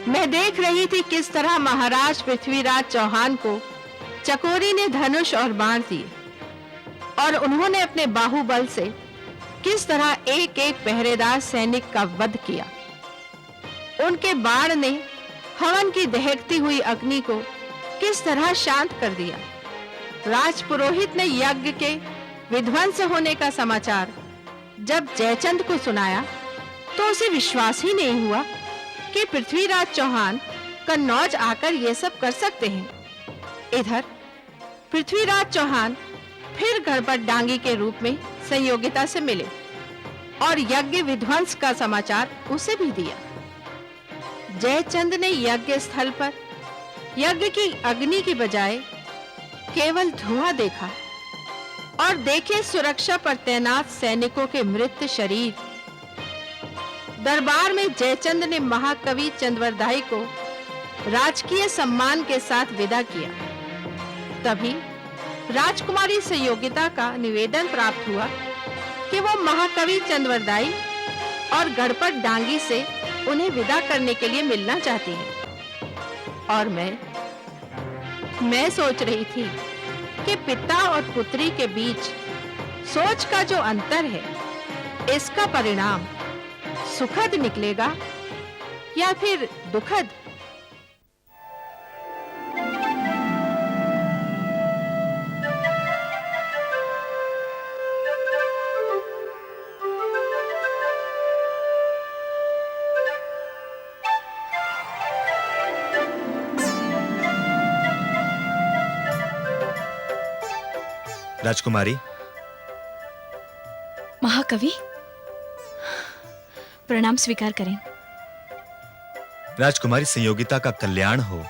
मैं देख रही थी किस तरह महाराज पृथ्वीराज चौहान को चकोरी ने धनुष और बाण दिए और उन्होंने अपने बाहुबल से किस तरह एक-एक पहरेदार सैनिक का वध किया। उनके बाण ने हवन की दहकती हुई अग्नि को किस तरह शांत कर दिया। राजपुरोहित ने यज्ञ के विध्वंस होने का समाचार जब जयचंद को सुनाया तो उसे विश्वास ही नहीं हुआ कि पृथ्वीराज चौहान कन्नौज आकर ये सब कर सकते हैं। इधर पृथ्वीराज चौहान फिर गणपत डांगी के रूप में संयोगिता से मिले और यज्ञ विध्वंस का समाचार उसे भी दिया। जयचंद ने यज्ञ स्थल पर यज्ञ की अग्नि की बजाय केवल धुआं देखा और देखे सुरक्षा पर तैनात सैनिकों के मृत शरीर। दरबार में जयचंद ने महाकवि चंद्रवरदाई को राजकीय सम्मान के साथ विदा किया। तभी राजकुमारी संयोगिता का निवेदन प्राप्त हुआ कि वो महाकवि चंद्रवरदाई और गणपत डांगी से उन्हें विदा करने के लिए मिलना चाहती है। और मैं सोच रही थी कि पिता और पुत्री के बीच सोच का जो अंतर है, इसका परिणाम सुखद निकलेगा या फिर दुखद। राजकुमारी। महाकवि, प्रणाम स्वीकार करें। राजकुमारी संयोगिता का कल्याण हो।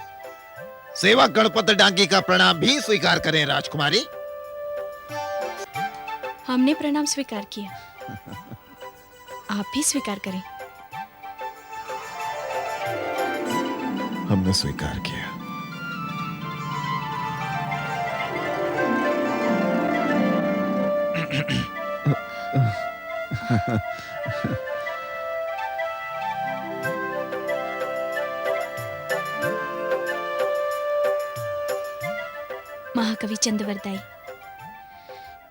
सेवक गणपत डांगी का प्रणाम भी स्वीकार करें राजकुमारी। हमने प्रणाम स्वीकार किया, आप भी स्वीकार करें। हमने स्वीकार किया। महाकवि चंद्रवरदाई,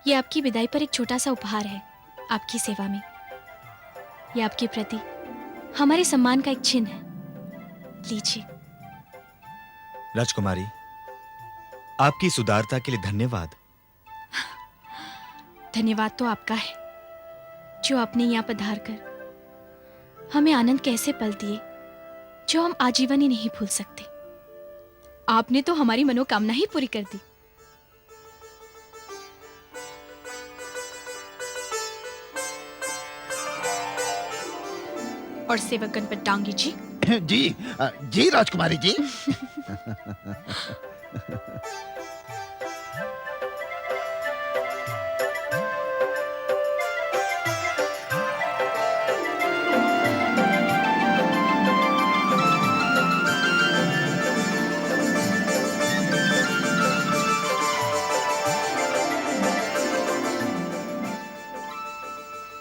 ये आपकी विदाई पर एक छोटा सा उपहार है आपकी सेवा में। ये आपके प्रति हमारे सम्मान का एक चिन्ह है, लीजिए। राजकुमारी, आपकी इस उदारता के लिए धन्यवाद। धन्यवाद तो आपका है जो आपने यहाँ पधार कर हमें आनंद कैसे पल दिए जो हम आजीवन ही नहीं भूल सकते। आपने तो हमारी मनोकामना ही पूरी कर दी। और सेवक गणपत डांगी जी। जी जी राजकुमारी जी।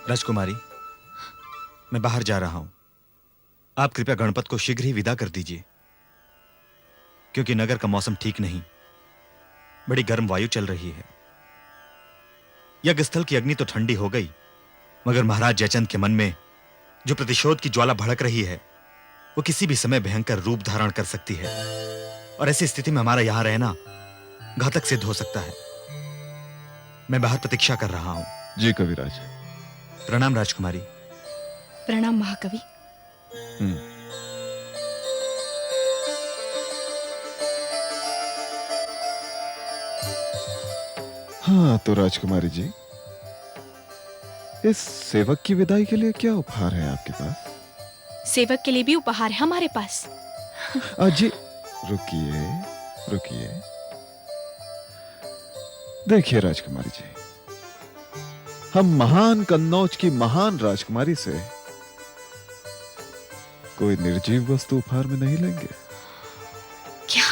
राजकुमारी, मैं बाहर जा रहा हूं। आप कृपया गणपत को शीघ्र ही विदा कर दीजिए, क्योंकि नगर का मौसम ठीक नहीं, बड़ी गर्म वायु चल रही है। यज्ञ स्थल की अग्नि तो ठंडी हो गई, मगर महाराज जयचंद के मन में जो प्रतिशोध की ज्वाला भड़क रही है, वो किसी भी समय भयंकर रूप धारण कर सकती है और ऐसी स्थिति में हमारा यहां रहना घातक सिद्ध हो सकता है। मैं बाहर प्रतीक्षा कर रहा हूं। जी कविराज। प्रणाम राजकुमारी। प्रणाम महाकवि। हाँ तो राजकुमारी जी, इस सेवक की विदाई के लिए क्या उपहार है आपके पास? सेवक के लिए भी उपहार है हमारे पास। जी रुकिए रुकिए। देखिए राजकुमारी जी, हम महान कन्नौज की महान राजकुमारी से कोई निर्जीव वस्तु उपहार में नहीं लेंगे। क्या?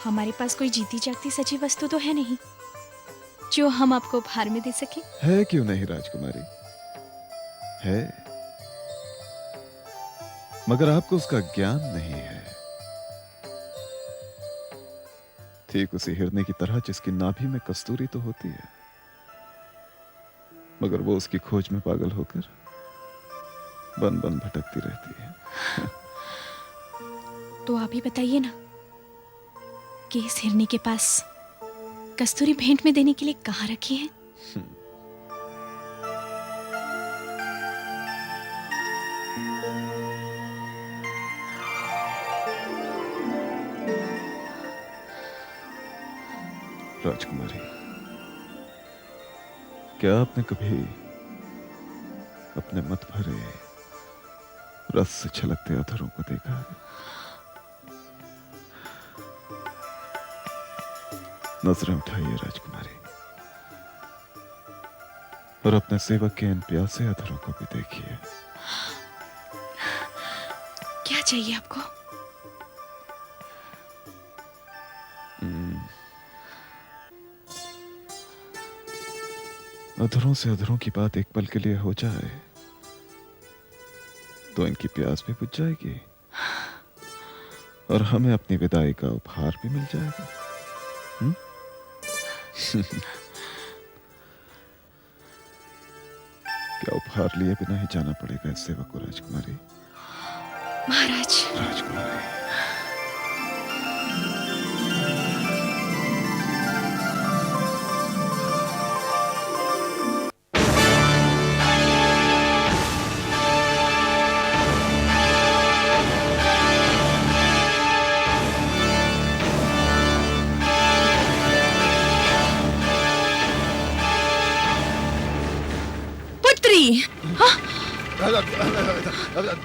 हमारे पास कोई जीती जागती सची वस्तु तो है नहीं जो हम आपको उपहार में दे सके। है क्यों नहीं राजकुमारी, है, मगर आपको उसका ज्ञान नहीं है। ठीक उसी हिरने की तरह जिसकी नाभि में कस्तूरी तो होती है, मगर वो उसकी खोज में पागल होकर बन बन भटकती रहती है। तो आप ही बताइए ना कि इस हिरनी के पास कस्तूरी भेंट में देने के लिए कहाँ रखी है? राजकुमारी, क्या आपने कभी अपने मत भरे रस से छलकते अधरों को देखा है? नजरें उठाइए राजकुमारी, और अपने सेवक के इन प्यासे अधरों को भी देखिए। क्या चाहिए आपको? अधरों से अधरों की बात एक पल के लिए हो जाए तो इनकी प्यास भी बुझ जाएगी और हमें अपनी विदाई का उपहार भी मिल जाएगा। क्या उपहार लिए बिना ही जाना पड़ेगा इस सेवक को राजकुमारी? महाराज। राजकुमारी,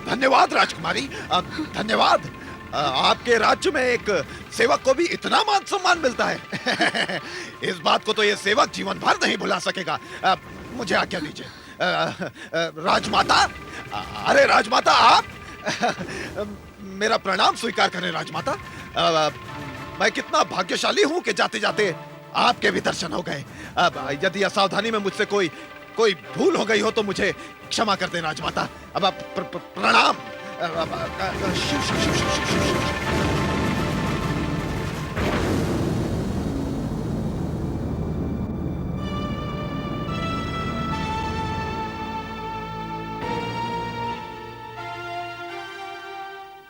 धन्यवाद राजकुमारी, धन्यवाद। आपके राज्य में एक सेवक को भी इतना मान सम्मान मिलता है। इस बात को तो ये सेवक जीवन भर नहीं भुला सकेगा। मुझे आज्ञा दीजिए। राजमाता, अरे राजमाता, आप मेरा प्रणाम स्वीकार करें राजमाता। मैं कितना भाग्यशाली हूं कि जाते जाते आपके भी दर्शन हो गए। यदि असावधानी में मुझसे कोई भूल हो गई हो तो मुझे क्षमा कर दें राजमाता। अब आप प्रणाम। शिव शिव शिव शिव शिव शिव।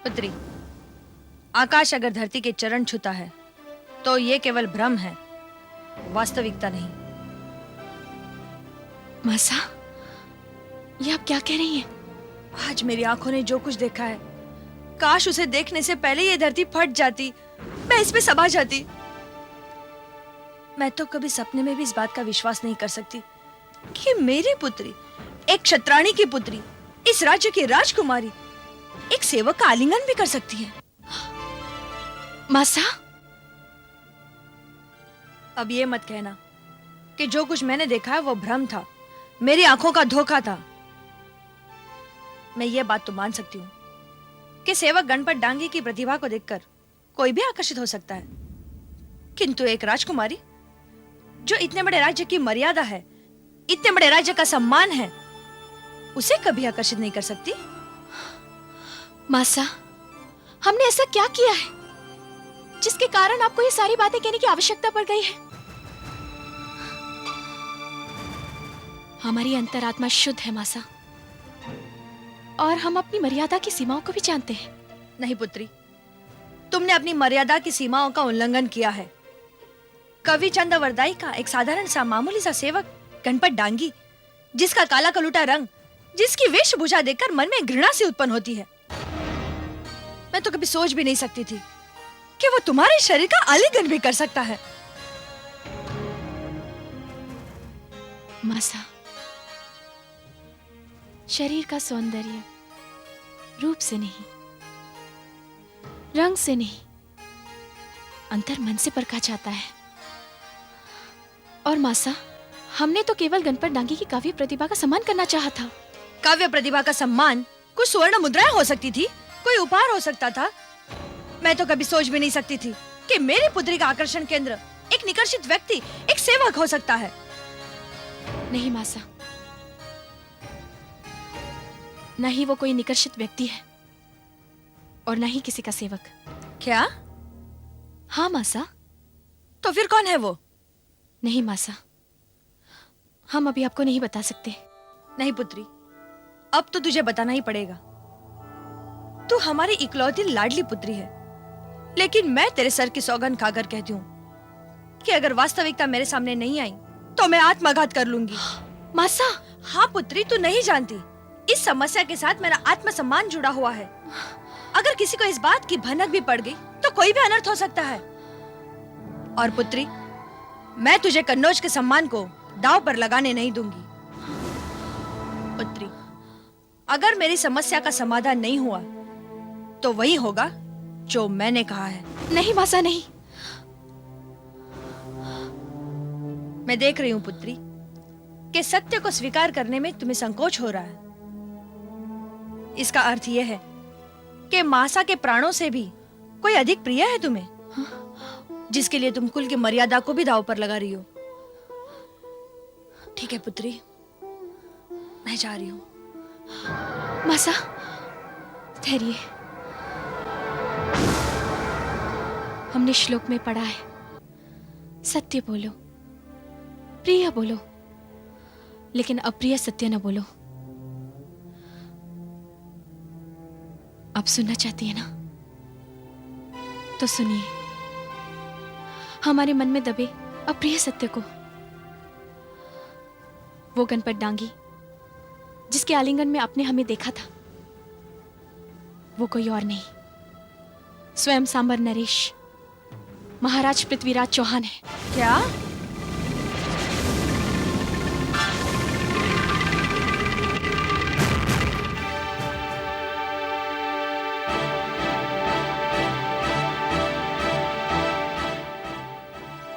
पुत्री, आकाश अगर धरती के चरण छूता है तो ये केवल भ्रम है, वास्तविकता नहीं। मासा, ये आप क्या कह रही हैं? आज मेरी आंखों ने जो कुछ देखा है, काश उसे देखने से पहले ये धरती फट जाती, मैं इस पे समा जाती। मैं तो कभी सपने में भी इस बात का विश्वास नहीं कर सकती कि मेरी पुत्री, एक क्षत्राणी की पुत्री, इस राज्य की राजकुमारी, एक सेवक का आलिंगन भी कर सकती है। मासा, अब ये मत कहना कि जो कुछ मैंने देखा है वो भ्रम था, मेरी आंखों का धोखा था। मैं ये बात तो मान सकती हूँ कि सेवक गणपत डांगी की प्रतिभा को देखकर कोई भी आकर्षित हो सकता है, किंतु एक राजकुमारी जो इतने बड़े राज्य की मर्यादा है, इतने बड़े राज्य का सम्मान है, उसे कभी आकर्षित नहीं कर सकती। मासा, हमने ऐसा क्या किया है जिसके कारण आपको ये सारी बातें कहने की आवश्यकता पड़ गई है? हमारी अंतरात्मा शुद्ध है मासा, और हम अपनी मर्यादा की सीमाओं को भी जानते हैं। नहीं पुत्री, तुमने अपनी मर्यादा की सीमाओं का उल्लंघन किया है। कवि चंद वरदाई का एक साधारण सा मामूली सा सेवक गणपत डांगी, जिसका काला कलूटा रंग, जिसकी वेशभूषा देखकर मन में घृणा से उत्पन्न होती है, मैं तो कभी सोच भी नहीं सकती थी कि वो तुम्हारे शरीर का आलिंगन भी कर सकता है। मासा, शरीर का सौंदर्य रूप से नहीं, रंग से नहीं, अंतर मन से परखा जाता है। और मासा, हमने तो केवल गणपत डांगी की काव्य प्रतिभा का सम्मान करना चाहा था। काव्य प्रतिभा का सम्मान कुछ स्वर्ण मुद्राएं हो सकती थी, कोई उपहार हो सकता था। मैं तो कभी सोच भी नहीं सकती थी कि मेरी पुत्री का आकर्षण केंद्र एक निकर्षित व्यक्ति, एक सेवक हो सकता है। नहीं मासा, न ही वो कोई निकर्षित व्यक्ति है और न ही किसी का सेवक। क्या? हाँ मासा। तो फिर कौन है वो? नहीं मासा, हम अभी आपको नहीं बता सकते। नहीं पुत्री, अब तो तुझे बताना ही पड़ेगा। तू हमारी इकलौती लाडली पुत्री है, लेकिन मैं तेरे सर की सौगंध खाकर कहती हूँ कि अगर वास्तविकता मेरे सामने नहीं आई तो मैं आत्मघात कर लूंगी। मासा। हाँ पुत्री, तू नहीं जानती, इस समस्या के साथ मेरा आत्मसम्मान जुड़ा हुआ है। अगर किसी को इस बात की भनक भी पड़ गई तो कोई भी अनर्थ हो सकता है। और पुत्री, मैं तुझे कन्नौज के सम्मान को दांव पर लगाने नहीं दूंगी। पुत्री, अगर मेरी समस्या का समाधान नहीं हुआ तो वही होगा जो मैंने कहा है। नहीं मासा, नहीं। मैं देख रही हूँ पुत्री कि सत्य को स्वीकार करने में तुम्हें संकोच हो रहा है। इसका अर्थ यह है कि मासा के प्राणों से भी कोई अधिक प्रिय है तुम्हें, जिसके लिए तुम कुल की मर्यादा को भी दांव पर लगा रही हो। ठीक है पुत्री, मैं जा रही हूँ। मासा, ठहरिए। हमने श्लोक में पढ़ा है, सत्य बोलो, प्रिय बोलो, लेकिन अप्रिय सत्य न बोलो। आप सुनना चाहती है ना? तो सुनिए, हमारे मन में दबे अप्रिय सत्य को। वो गणपत डांगी जिसके आलिंगन में आपने हमें देखा था, वो कोई और नहीं, स्वयं सांबर नरेश, महाराज पृथ्वीराज चौहान है। क्या?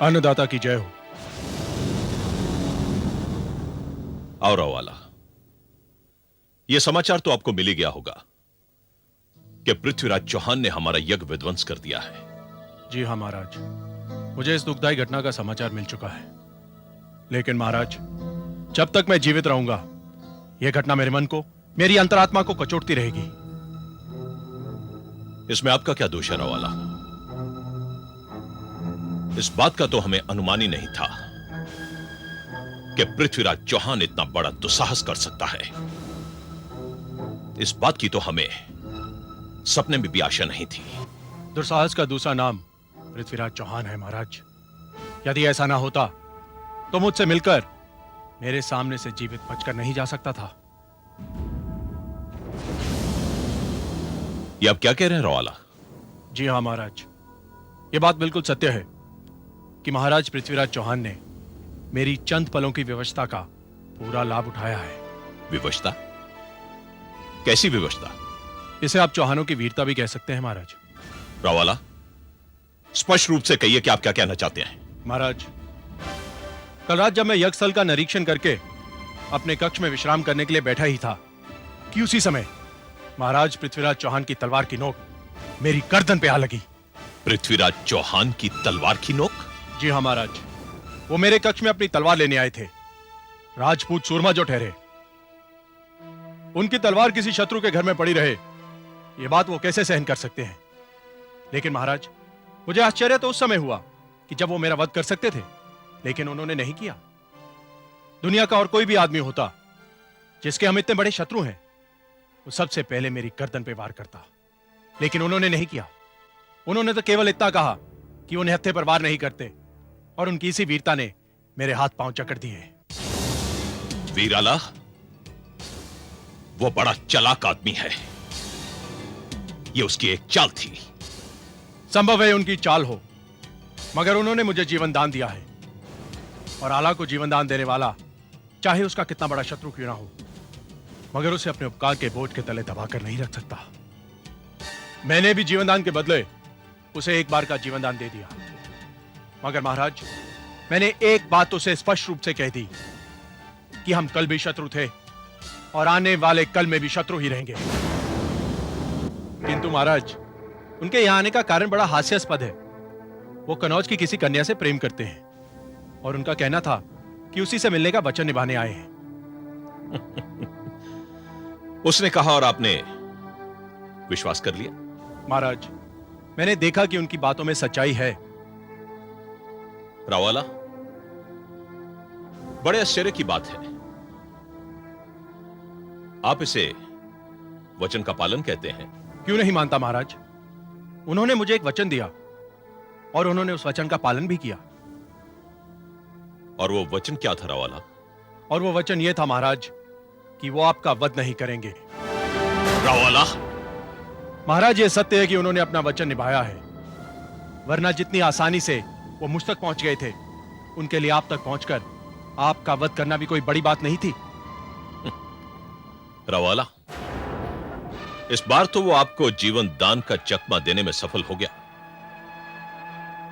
अन्नदाता की जय हो। और वाला, यह समाचार तो आपको मिल ही गया होगा कि पृथ्वीराज चौहान ने हमारा यज्ञ विध्वंस कर दिया है। जी हाँ महाराज, मुझे इस दुखदाई घटना का समाचार मिल चुका है। लेकिन महाराज, जब तक मैं जीवित रहूंगा यह घटना मेरे मन को, मेरी अंतरात्मा को कचोटती रहेगी। इसमें आपका क्या दोष है रवाला? इस बात का तो हमें अनुमान ही नहीं था कि पृथ्वीराज चौहान इतना बड़ा दुस्साहस कर सकता है। इस बात की तो हमें सपने में भी आशा नहीं थी। दुस्साहस का दूसरा नाम पृथ्वीराज चौहान है महाराज। यदि ऐसा ना होता तो मुझसे मिलकर मेरे सामने से जीवित बचकर नहीं जा सकता था। ये आप क्या कह रहे हैं रवाला? जी हाँ महाराज, यह बात बिल्कुल सत्य है कि महाराज पृथ्वीराज चौहान ने मेरी चंद पलों की विवशता का पूरा लाभ उठाया है। विवशता? कैसी विवशता? इसे आप चौहानों की वीरता भी कह सकते हैं महाराज। रवाला, स्पष्ट रूप से कहिए कि आप क्या कहना चाहते हैं। महाराज, कल रात जब मैं यज्ञस्थल का निरीक्षण करके अपने कक्ष में विश्राम करने के लिए बैठा ही था कि उसी समय महाराज पृथ्वीराज चौहान की तलवार की नोक मेरी गर्दन पे आ लगी। पृथ्वीराज चौहान की तलवार की नोक? जी हाँ महाराज, वो मेरे कक्ष में अपनी तलवार लेने आए थे। राजपूत सूरमा जो ठहरे, उनकी तलवार किसी शत्रु के घर में पड़ी रहे, ये बात वो कैसे सहन कर सकते हैं। लेकिन महाराज, मुझे आश्चर्य तो उस समय हुआ कि जब वो मेरा वध कर सकते थे, लेकिन उन्होंने नहीं किया। दुनिया का और कोई भी आदमी होता जिसके हम इतने बड़े शत्रु हैं, वो सबसे पहले मेरी गर्दन पे वार करता, लेकिन उन्होंने नहीं किया। उन्होंने तो केवल इतना कहा कि वो निहत्थे पर वार नहीं करते, और उनकी इसी वीरता ने मेरे हाथ पांव जकड़ दिए। वीराला, वो बड़ा चालाक आदमी है, ये उसकी एक चाल थी। संभव है उनकी चाल हो, मगर उन्होंने मुझे जीवन दान दिया है, और आला को जीवन दान देने वाला चाहे उसका कितना बड़ा शत्रु क्यों ना हो, मगर उसे अपने उपकार के बोझ के तले दबाकर नहीं रख सकता। मैंने भी जीवन दान के बदले उसे एक बार का जीवन दान दे दिया, मगर महाराज, मैंने एक बात उसे स्पष्ट रूप से कह दी कि हम कल भी शत्रु थे और आने वाले कल में भी शत्रु ही रहेंगे। किंतु महाराज, उनके यहां आने का कारण बड़ा हास्यास्पद है। वो कन्नौज की किसी कन्या से प्रेम करते हैं, और उनका कहना था कि उसी से मिलने का वचन निभाने आए हैं। उसने कहा और आपने विश्वास कर लिया? महाराज, मैंने देखा कि उनकी बातों में सच्चाई है। रावाला, बड़े आश्चर्य की बात है, आप इसे वचन का पालन कहते हैं। क्यों नहीं मानता महाराज? उन्होंने मुझे एक वचन दिया और उन्होंने उस वचन का पालन भी किया। और वो वचन क्या था रावाला? और वो वचन ये था महाराज कि वो आपका वध नहीं करेंगे। रावाला, महाराज, ये सत्य है कि उन्होंने अपना वचन निभाया है, वरना जितनी आसानी से वो मुझ तक पहुंच गए थे, उनके लिए आप तक पहुंचकर आपका वध करना भी कोई बड़ी बात नहीं थी। रावाला, इस बार तो वो आपको जीवन दान का चकमा देने में सफल हो गया,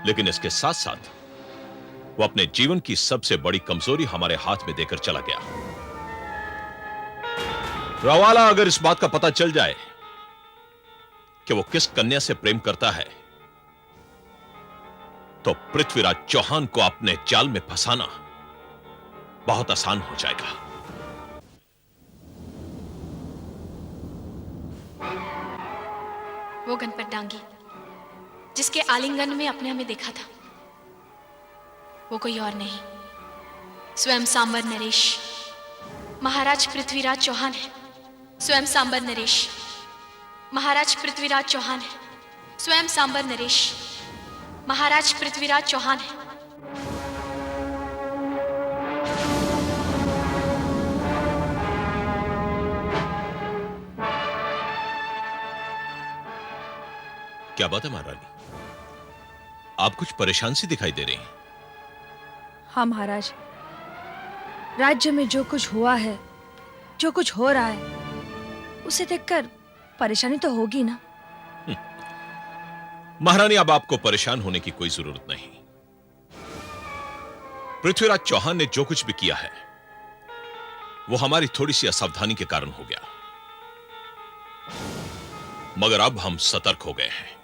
लेकिन इसके साथ साथ वो अपने जीवन की सबसे बड़ी कमजोरी हमारे हाथ में देकर चला गया। रावाला, अगर इस बात का पता चल जाए कि वो किस कन्या से प्रेम करता है, तो पृथ्वीराज चौहान को अपने जाल में फंसाना बहुत आसान हो जाएगा। वो गणपत डांगी जिसके आलिंगन में अपने हमें देखा था, वो कोई और नहीं, स्वयं सांबर नरेश, महाराज पृथ्वीराज चौहान है। स्वयं सांबर नरेश, महाराज पृथ्वीराज चौहान है। स्वयं सांबर नरेश, महाराज पृथ्वीराज चौहान है। क्या बात है महारानी, आप कुछ परेशान सी दिखाई दे रही हैं। हाँ महाराज, राज्य में जो कुछ हुआ है, जो कुछ हो रहा है, उसे देखकर परेशानी तो होगी ना। महारानी, अब आपको परेशान होने की कोई जरूरत नहीं। पृथ्वीराज चौहान ने जो कुछ भी किया है वो हमारी थोड़ी सी असावधानी के कारण हो गया, मगर अब हम सतर्क हो गए हैं।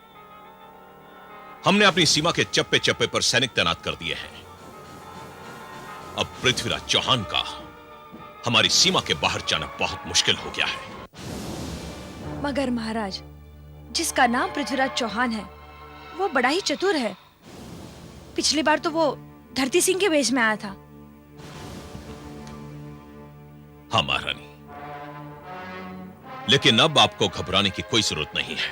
हमने अपनी सीमा के चप्पे चप्पे पर सैनिक तैनात कर दिए हैं। अब पृथ्वीराज चौहान का हमारी सीमा के बाहर जाना बहुत मुश्किल हो गया है। मगर महाराज, जिसका नाम पृथ्वीराज चौहान है वो बड़ा ही चतुर है। पिछली बार तो वो धरती सिंह के वेश में आया था। हाँ महारानी, लेकिन अब आपको घबराने की कोई जरूरत नहीं है,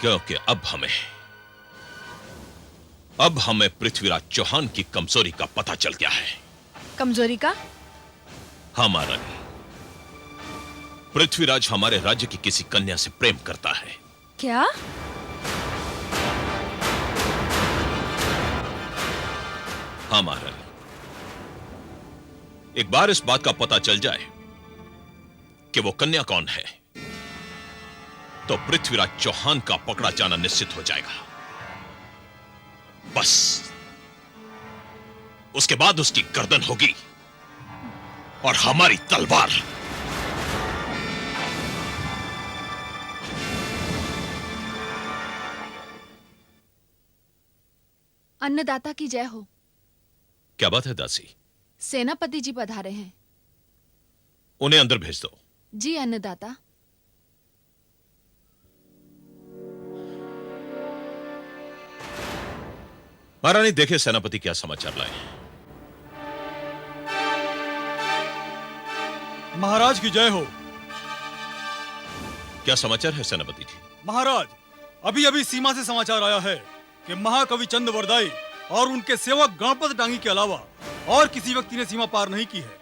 क्योंकि अब हमें पृथ्वीराज चौहान की कमजोरी का पता चल गया है। कमजोरी का? हाँ महारानी, पृथ्वीराज हमारे राज्य की किसी कन्या से प्रेम करता है। क्या? हाँ महारानी, एक बार इस बात का पता चल जाए कि वो कन्या कौन है, तो पृथ्वीराज चौहान का पकड़ा जाना निश्चित हो जाएगा। बस उसके बाद उसकी गर्दन होगी और हमारी तलवार। अन्नदाता की जय हो। क्या बात है दासी? सेनापति जी पधारे हैं। उन्हें अंदर भेज दो। जी अन्नदाता। महारानी, देखे सेनापति क्या समाचार लाए। महाराज की जय हो। क्या समाचार है सेनापति जी? महाराज, अभी अभी सीमा से समाचार आया है कि महाकवि चंद वरदाई और उनके सेवक गणपत डांगी के अलावा और किसी व्यक्ति ने सीमा पार नहीं की है।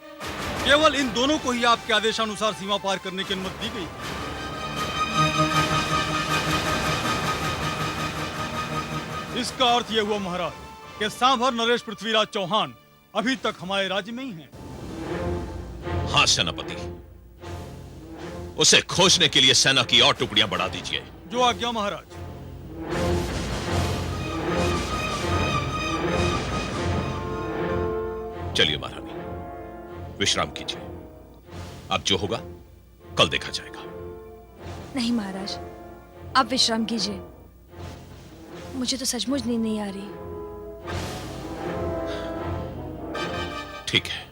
केवल इन दोनों को ही आपके आदेशानुसार सीमा पार करने की अनुमति दी गई। इसका अर्थ यह हुआ महाराज कि सांभर नरेश पृथ्वीराज चौहान अभी तक हमारे राज्य में ही हैं। हाँ सेनापति, उसे खोजने के लिए सेना की और टुकड़ियां बढ़ा दीजिए। जो आज्ञा महाराज। चलिए महारानी, विश्राम कीजिए। अब जो होगा कल देखा जाएगा। नहीं महाराज, आप विश्राम कीजिए। मुझे तो सचमुच नींद नहीं आ रही। ठीक है।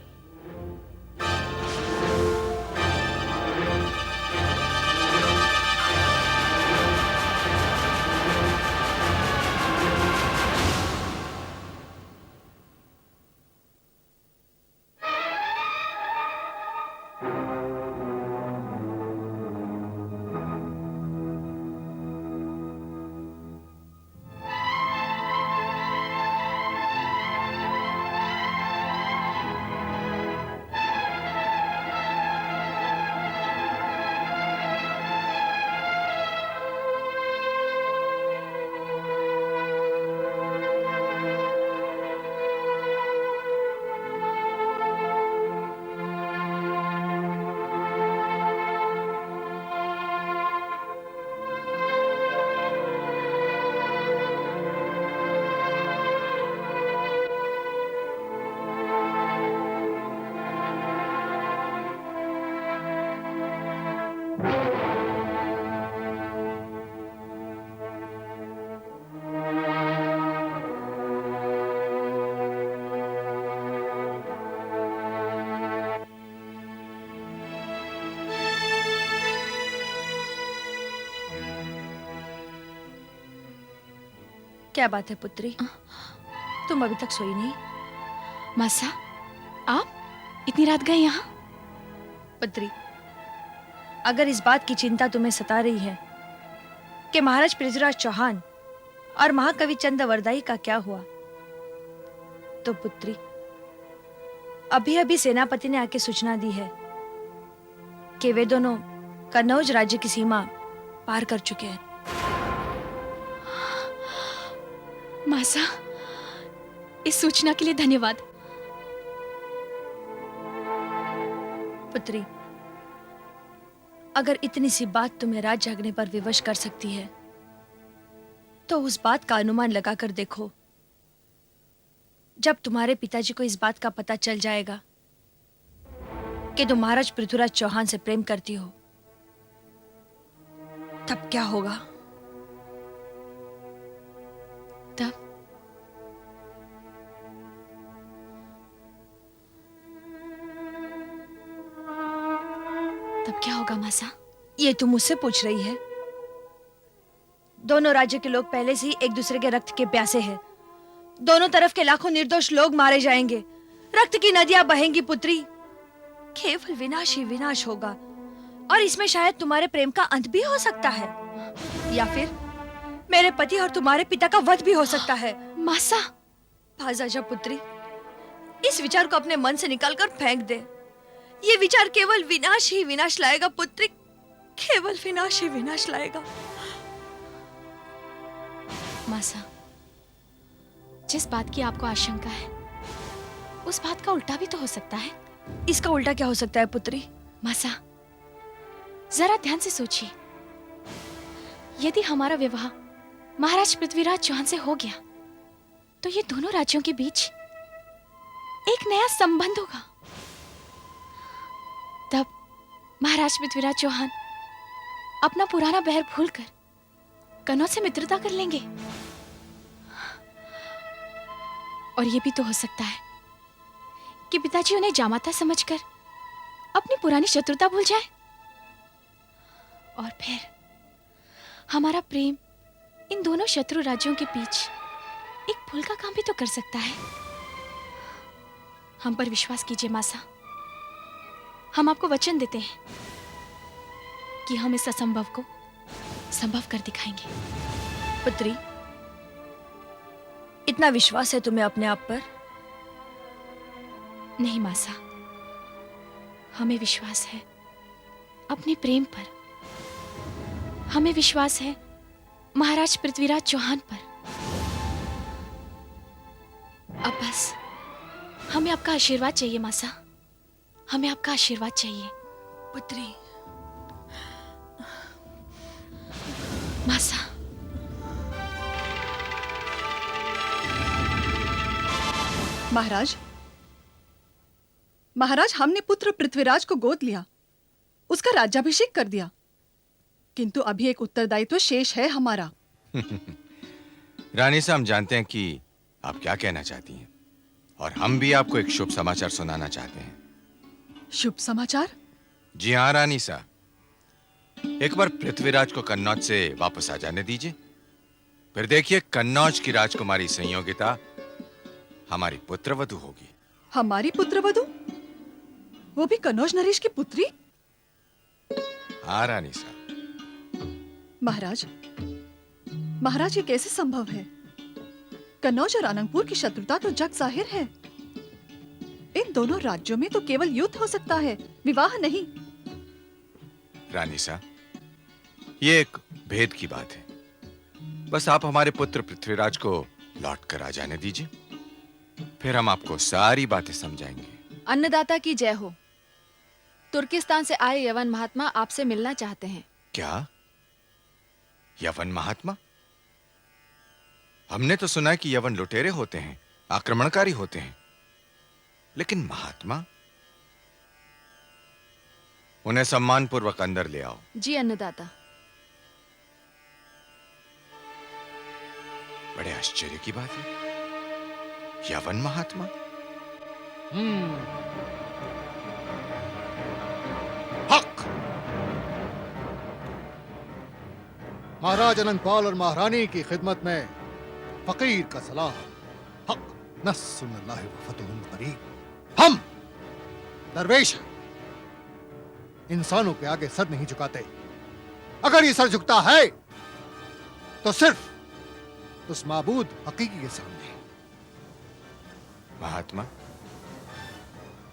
क्या बात है पुत्री, तुम अभी तक सोई नहीं? मासा, आप इतनी रात गए यहाँ? पुत्री, अगर इस बात की चिंता तुम्हें सता रही है कि महाराज पृथ्वीराज चौहान और महाकवि चंद्रवरदाई का क्या हुआ, तो पुत्री अभी अभी सेनापति ने आके सूचना दी है कि वे दोनों कन्नौज राज्य की सीमा पार कर चुके हैं। मासा, इस सूचना के लिए धन्यवाद। पुत्री, अगर इतनी सी बात तुम्हें रात जागने पर विवश कर सकती है, तो उस बात का अनुमान लगाकर देखो। जब तुम्हारे पिताजी को इस बात का पता चल जाएगा कि तुम महाराज पृथ्वीराज चौहान से प्रेम करती हो, तब क्या होगा? तब क्या होगा मासा? ये तुम मुझसे पूछ रही है? दोनों राज्य के लोग पहले से ही एक दूसरे के रक्त के प्यासे हैं। दोनों तरफ के लाखों निर्दोष लोग मारे जाएंगे, रक्त की नदियां बहेंगी पुत्री। केवल विनाश ही विनाश होगा, और इसमें शायद तुम्हारे प्रेम का अंत भी हो सकता है, या फिर मेरे पति और तुम्हारे पिता का वध भी हो सकता है। मासा, बाज आजा पुत्री, इस विचार को अपने मन से निकालकर फेंक दे। ये विचार केवल विनाश ही विनाश लाएगा पुत्री, केवल विनाश ही विनाश लाएगा। मासा, जिस बात की आपको आशंका है, उस बात का उल्टा भी तो हो सकता है। इसका उल्टा क्या हो सकता है पुत्री? मासा, जरा ध्यान से सोचिए। यदि हमारा विवाह महाराज पृथ्वीराज चौहान से हो गया, तो ये दोनों राज्यों के बीच एक नया संबंध होगा। तब महाराज पृथ्वीराज चौहान अपना पुराना बैर भूलकर कन्नौज से मित्रता कर लेंगे। और ये भी तो हो सकता है कि पिताजी उन्हें जामाता समझकर अपनी पुरानी शत्रुता भूल जाए, और फिर हमारा प्रेम इन दोनों शत्रु राज्यों के बीच एक पुल का काम भी तो कर सकता है। हम पर विश्वास कीजिए मासा, हम आपको वचन देते हैं कि हम इस असंभव को संभव कर दिखाएंगे। पुत्री, इतना विश्वास है तुम्हें अपने आप पर? नहीं मासा, हमें विश्वास है अपने प्रेम पर। हमें विश्वास है महाराज पृथ्वीराज चौहान पर। अब बस हमें आपका आशीर्वाद चाहिए मासा, हमें आपका आशीर्वाद चाहिए। पुत्री, मासा, महाराज, महाराज, हमने पुत्र पृथ्वीराज को गोद लिया, उसका राज्याभिषेक कर दिया, किंतु अभी एक उत्तरदायित्व शेष है हमारा। रानी साहब, हम जानते हैं कि आप क्या कहना चाहती हैं, और हम भी आपको एक शुभ समाचार सुनाना चाहते हैं। शुभ समाचार? जी हाँ रानी साहब, एक बार पृथ्वीराज को कन्नौज से वापस आ जाने दीजिए, फिर देखिए कन्नौज की राजकुमारी संयोगिता हमारी पुत्रवधू होगी। हमारी पुत्रवधू? वो भी कन्नौज नरेश की पुत्री? हाँ रानी साहब। महाराज, महाराज, ये कैसे संभव है? कन्नौज और अनंगपुर की शत्रुता तो जग जाहिर है। इन दोनों राज्यों में तो केवल युद्ध हो सकता है, विवाह नहीं। रानी साहब, ये एक भेद की बात है। बस आप हमारे पुत्र पृथ्वीराज को लौट कर आ जाने दीजिए, फिर हम आपको सारी बातें समझाएंगे। अन्नदाता की जय हो। तुर्किस्तान से आए यवन महात्मा आपसे मिलना चाहते हैं। क्या? यवन महात्मा? हमने तो सुना है कि यवन लुटेरे होते हैं, आक्रमणकारी होते हैं, लेकिन महात्मा? उन्हें सम्मानपूर्वक अंदर ले आओ। जी अन्नदाता। बड़े आश्चर्य की बात है, यवन महात्मा। हक। महाराज अनंगपाल और महारानी की खिदमत में फकीर का सलाम। हक नस्सुल्लाहि व फतहुल करीब। हम दरवेश हैं, इंसानों के आगे सर नहीं झुकाते। अगर ये सर झुकता है तो सिर्फ उस माबूद हकीकी के सामने। महात्मा,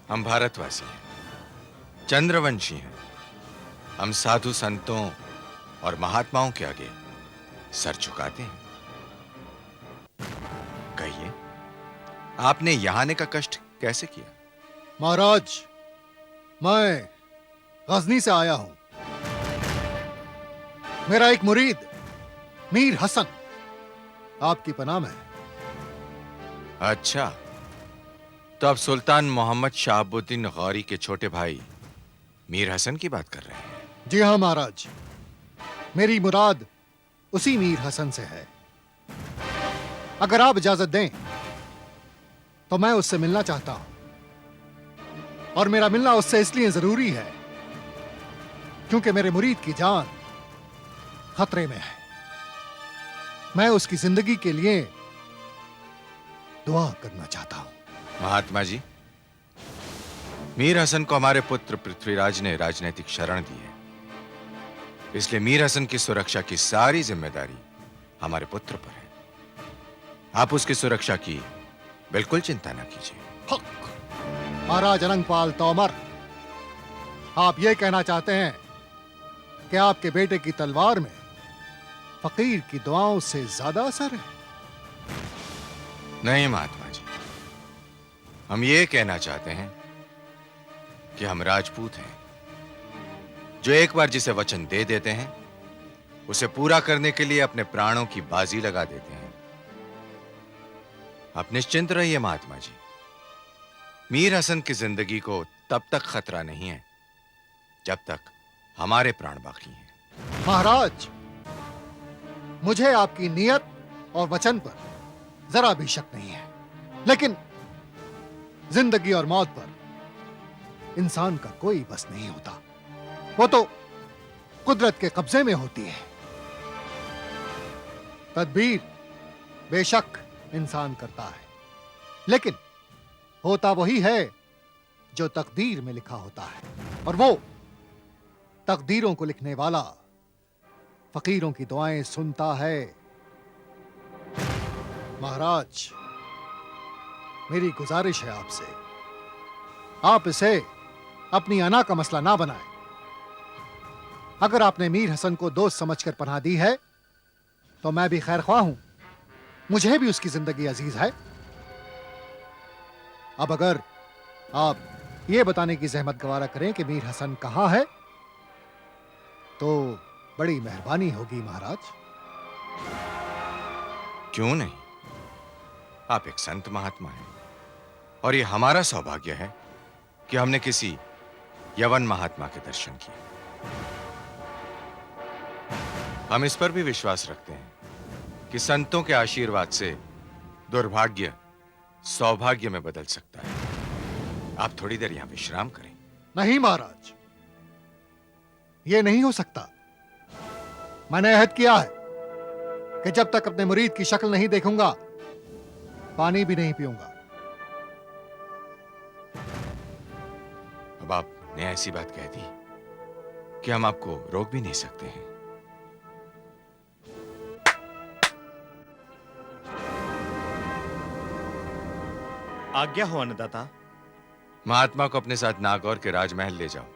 हम भारतवासी हैं, चंद्रवंशी हैं। हम साधु संतों और महात्माओं के आगे सर झुकाते हैं। कहिए, आपने यहां आने का कष्ट कैसे किया? महाराज, मैं गजनी से आया हूं। मेरा एक मुरीद मीर हसन आपकी पनाह में है। अच्छा, तो आप सुल्तान मोहम्मद शहाबुद्दीन गौरी के छोटे भाई मीर हसन की बात कर रहे हैं? जी हां महाराज, मेरी मुराद उसी मीर हसन से है। अगर आप इजाजत दें तो मैं उससे मिलना चाहता हूं। और मेरा मिलना उससे इसलिए जरूरी है क्योंकि मेरे मुरीद की जान खतरे में है। मैं उसकी जिंदगी के लिए दुआ करना चाहता हूं। महात्मा जी, मीर हसन को हमारे पुत्र पृथ्वीराज ने राजनैतिक शरण दी है, इसलिए मीर हसन की सुरक्षा की सारी जिम्मेदारी हमारे पुत्र पर है। आप उसकी सुरक्षा की बिल्कुल चिंता न कीजिए। महाराज अनंगपाल तोमर, आप ये कहना चाहते हैं कि आपके बेटे की तलवार में फकीर की दुआओं से ज्यादा असर है? नहीं महात्मा जी, हम ये कहना चाहते हैं कि हम राजपूत हैं, जो एक बार जिसे वचन दे देते हैं उसे पूरा करने के लिए अपने प्राणों की बाजी लगा देते हैं। आप निश्चिंत रहिए महात्मा जी, मीर हसन की जिंदगी को तब तक खतरा नहीं है जब तक हमारे प्राण बाकी हैं। महाराज, मुझे आपकी नियत और वचन पर जरा भी शक नहीं है, लेकिन जिंदगी और मौत पर इंसान का कोई बस नहीं होता। वो तो कुदरत के कब्जे में होती है। तदबीर बेशक इंसान करता है, लेकिन होता वही है जो तकदीर में लिखा होता है, और वो तकदीरों को लिखने वाला फकीरों की दुआएं सुनता है। महाराज, मेरी गुजारिश है आपसे, आप इसे अपनी अना का मसला ना बनाएं। अगर आपने मीर हसन को दोस्त समझकर पनाह दी है तो मैं भी खैर ख्वाह हूं, मुझे भी उसकी जिंदगी अजीज है। अब अगर आप ये बताने की जहमत गवारा करें कि मीर हसन कहां है तो बड़ी मेहरबानी होगी महाराज। क्यों नहीं, आप एक संत महात्मा हैं और ये हमारा सौभाग्य है कि हमने किसी यवन महात्मा के दर्शन किए। हम इस पर भी विश्वास रखते हैं कि संतों के आशीर्वाद से दुर्भाग्य सौभाग्य में बदल सकता है। आप थोड़ी देर यहां विश्राम करें। नहीं महाराज, यह नहीं हो सकता। मैंने अहद किया है कि जब तक अपने मुरीद की शक्ल नहीं देखूंगा पानी भी नहीं पीऊंगा। अब आपने ऐसी बात कह दी कि हम आपको रोक भी नहीं सकते हैं। आज्ञा हो अन्नदाता। महात्मा को अपने साथ नागौर के राजमहल ले जाओ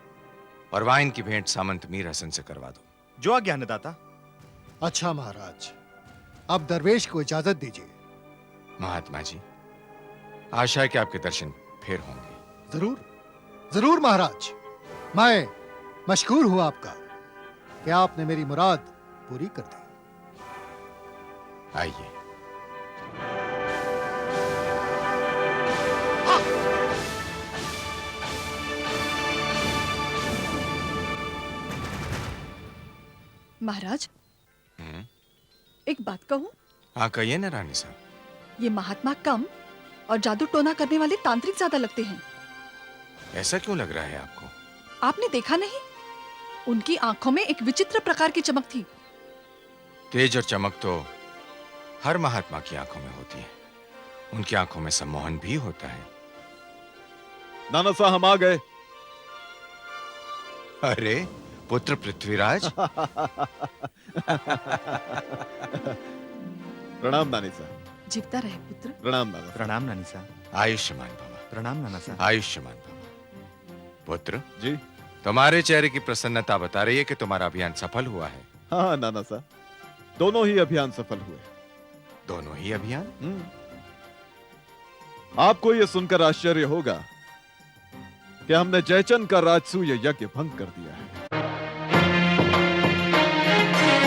और वहां इनकी भेंट सामंत मीर हसन से करवा दो। जो आज्ञा अन्नदाता। अच्छा महाराज, अब दरवेश को इजाजत दीजिए। महात्मा जी, आशा है कि आपके दर्शन फिर होंगे। जरूर जरूर महाराज, मैं मशकूर हूं आपका कि आपने मेरी मुराद पूरी कर दी। आइए। महाराज, हम्म, एक बात कहूं? हाँ कहिए ना रानी साहब। ये महात्मा कम और जादू टोना करने वाले तांत्रिक ज्यादा लगते हैं। ऐसा क्यों लग रहा है आपको? आपने देखा नहीं? उनकी आंखों में एक विचित्र प्रकार की चमक थी। तेज और चमक तो हर महात्मा की आंखों में होती है। उनकी आंखों में सम्मोहन भी होता है। नाना साहब हम आ गए। अरे पुत्र पृथ्वीराज। प्रणाम नानी साहब। जीवता रहे पुत्र। प्रणाम नाना। प्रणाम नानी साहब। आयुष्मान भव। प्रणाम नाना साहब। आयुष्मान भव। पुत्र जी। तुम्हारे चेहरे की प्रसन्नता बता रही है कि तुम्हारा अभियान सफल हुआ है। हाँ नाना साहब, दोनों ही अभियान सफल हुए। दोनों ही अभियान? आपको यह सुनकर आश्चर्य होगा कि हमने जयचंद का राजसूय यज्ञ भंग कर दिया है।